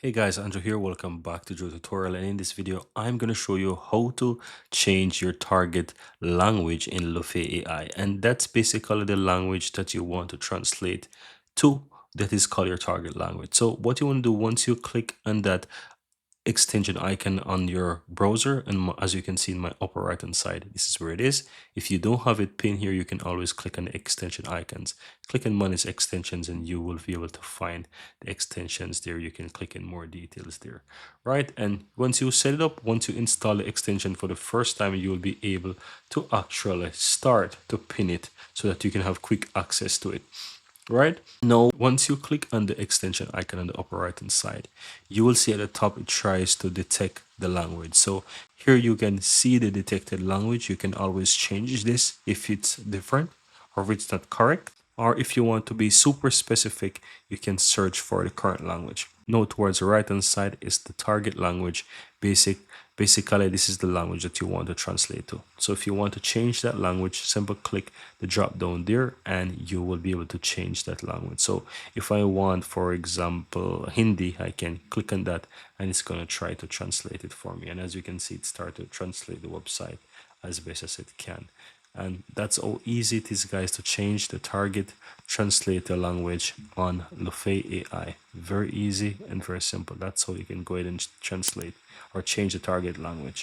Hey guys, Andrew here. Welcome back to Joe Tutorial. And in this video, I'm going to show you how to change your target language in Lufe AI. And that's basically the language that you want to translate to, that is called your target language. So what you want to do once you click on that extension icon on your browser, and as you can see in my upper right hand side, this is where it is. If you don't have it pinned here, you can always click on the extension icons, click on manage extensions, and you will be able to find the extensions there. You can click in more details there, right? And once you set it up, once you install the extension for the first time, you will be able to actually start to pin it so that you can have quick access to it. Right now, once you click on the extension icon on the upper right hand side, you will see at the top it tries to detect the language. So here you can see the detected language. You can always change this if it's different or if it's not correct, or if you want to be super specific, you can search for the current language. Note towards the right hand side is the target language. Basically, this is the language that you want to translate to. So if you want to change that language, simply click the drop down there and you will be able to change that language. So if I want, for example, Hindi, I can click on that and it's going to try to translate it for me. And as you can see, it started to translate the website as best as it can. And that's how easy it is, guys, to change the target translator language on Lufe AI. Very easy and very simple. That's how you can go ahead and translate or change the target language.